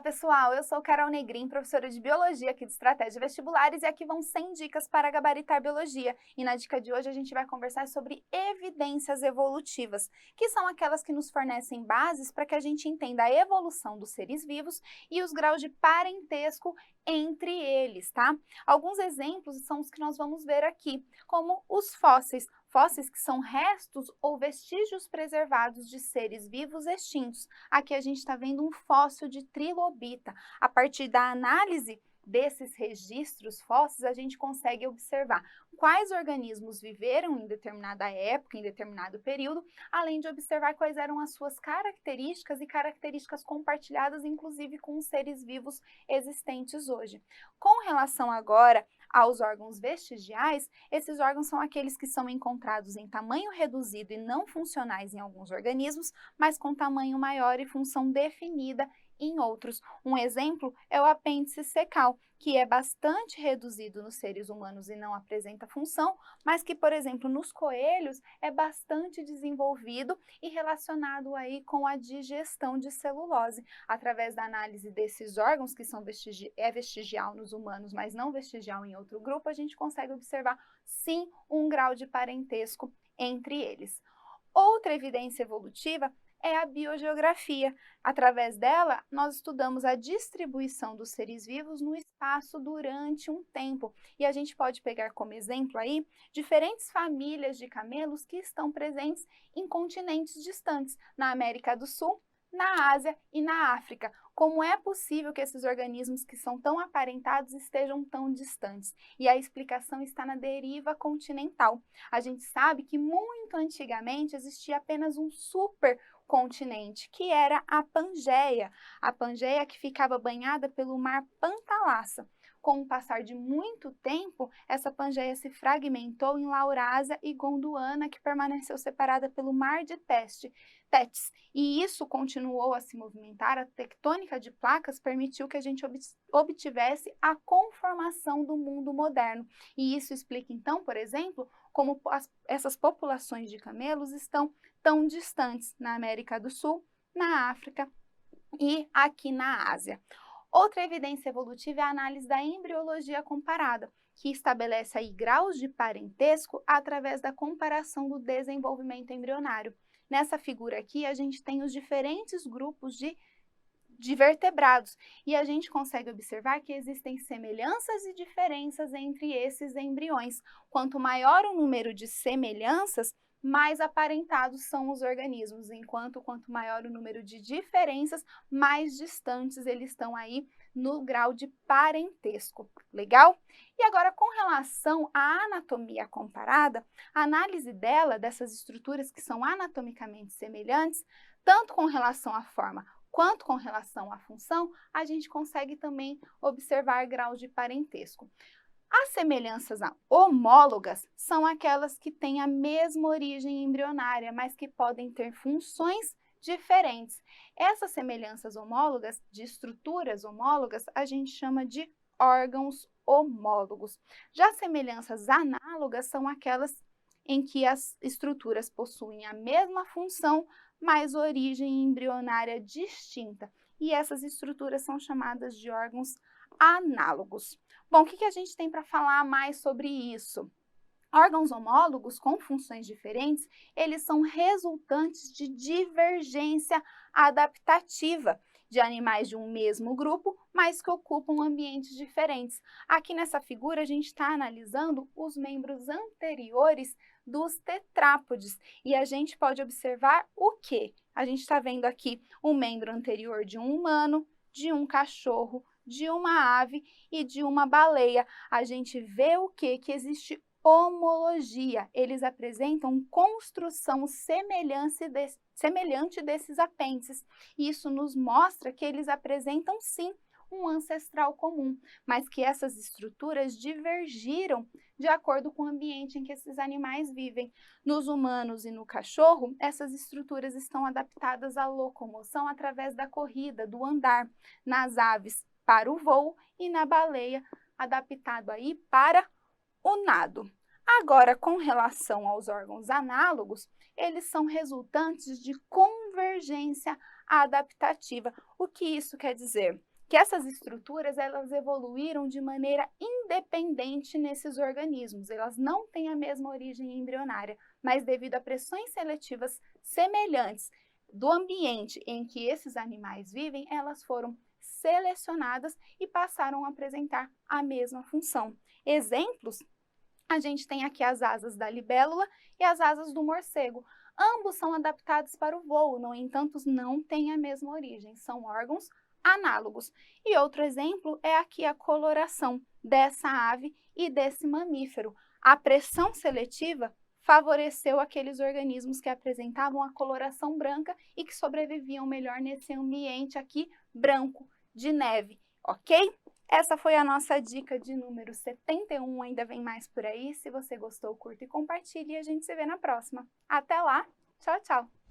pessoal, eu sou Carol Negrin, professora de Biologia aqui do Estratégia Vestibulares e aqui vão 100 dicas para gabaritar Biologia. E na dica de hoje a gente vai conversar sobre evidências evolutivas, que são aquelas que nos fornecem bases para que a gente entenda a evolução dos seres vivos e os graus de parentesco entre eles, tá? Alguns exemplos são os que nós vamos ver aqui, como os fósseis. Fósseis que são restos ou vestígios preservados de seres vivos extintos. Aqui a gente está vendo um fóssil de trilobita. A partir da análise desses registros fósseis, a gente consegue observar quais organismos viveram em determinada época, em determinado período, além de observar quais eram as suas características e características compartilhadas, inclusive com os seres vivos existentes hoje. Com relação agora aos órgãos vestigiais, esses órgãos são aqueles que são encontrados em tamanho reduzido e não funcionais em alguns organismos, mas com tamanho maior e função definida em outros. Um exemplo é o apêndice cecal, que é bastante reduzido nos seres humanos e não apresenta função, mas que, por exemplo, nos coelhos é bastante desenvolvido e relacionado aí com a digestão de celulose. Através da análise desses órgãos, que são vestigial nos humanos, mas não vestigial em outro grupo, a gente consegue observar, sim, um grau de parentesco entre eles. Outra evidência evolutiva é a biogeografia. Através dela, nós estudamos a distribuição dos seres vivos no espaço durante um tempo. E a gente pode pegar como exemplo aí diferentes famílias de camelos que estão presentes em continentes distantes, na América do Sul, na Ásia e na África. Como é possível que esses organismos que são tão aparentados estejam tão distantes? E a explicação está na deriva continental. A gente sabe que muito antigamente existia apenas um supercontinente, que era a Pangeia. A Pangeia que ficava banhada pelo mar Pantalassa. Com o passar de muito tempo, essa Pangeia se fragmentou em Laurásia e Gondwana, que permaneceu separada pelo mar de Tétis. E isso continuou a se movimentar, a tectônica de placas permitiu que a gente obtivesse a conformação do mundo moderno. E isso explica, então, por exemplo, como essas populações de camelos estão tão distantes na América do Sul, na África e aqui na Ásia. Outra evidência evolutiva é a análise da embriologia comparada, que estabelece aí graus de parentesco através da comparação do desenvolvimento embrionário. Nessa figura aqui, a gente tem os diferentes grupos de vertebrados e a gente consegue observar que existem semelhanças e diferenças entre esses embriões. Quanto maior o número de semelhanças, mais aparentados são os organismos, enquanto quanto maior o número de diferenças, mais distantes eles estão aí no grau de parentesco. Legal? E agora, com relação à anatomia comparada, a análise dessas estruturas que são anatomicamente semelhantes, tanto com relação à forma quanto com relação à função, a gente consegue também observar graus de parentesco. As semelhanças homólogas são aquelas que têm a mesma origem embrionária, mas que podem ter funções diferentes. Essas semelhanças homólogas, de estruturas homólogas, a gente chama de órgãos homólogos. Já semelhanças análogas são aquelas em que as estruturas possuem a mesma função, mas origem embrionária distinta. E essas estruturas são chamadas de órgãos análogos. Bom, o que a gente tem para falar mais sobre isso? Órgãos homólogos com funções diferentes, eles são resultantes de divergência adaptativa de animais de um mesmo grupo, mas que ocupam ambientes diferentes. Aqui nessa figura, a gente está analisando os membros anteriores dos tetrápodes e a gente pode observar o quê? A gente está vendo aqui o membro anterior de um humano, de um cachorro, de uma ave e de uma baleia. A gente vê o quê? Que existe homologia. Eles apresentam construção semelhante desses apêndices. Isso nos mostra que eles apresentam, sim, um ancestral comum, mas que essas estruturas divergiram de acordo com o ambiente em que esses animais vivem. Nos humanos e no cachorro, essas estruturas estão adaptadas à locomoção através da corrida, do andar. Nas aves, para o voo, e na baleia, adaptado aí para o nado. Agora, com relação aos órgãos análogos, eles são resultantes de convergência adaptativa. O que isso quer dizer? que essas estruturas elas evoluíram de maneira independente nesses organismos. Elas não têm a mesma origem embrionária, mas devido a pressões seletivas semelhantes do ambiente em que esses animais vivem, elas foram selecionadas e passaram a apresentar a mesma função. Exemplos, a gente tem aqui as asas da libélula e as asas do morcego. Ambos são adaptados para o voo, no entanto, não têm a mesma origem, são órgãos análogos. E outro exemplo é aqui a coloração dessa ave e desse mamífero. A pressão seletiva favoreceu aqueles organismos que apresentavam a coloração branca e que sobreviviam melhor nesse ambiente aqui branco de neve, ok? Essa foi a nossa dica de número 71, ainda vem mais por aí. Se você gostou, curta e compartilhe e a gente se vê na próxima. Até lá, tchau, tchau!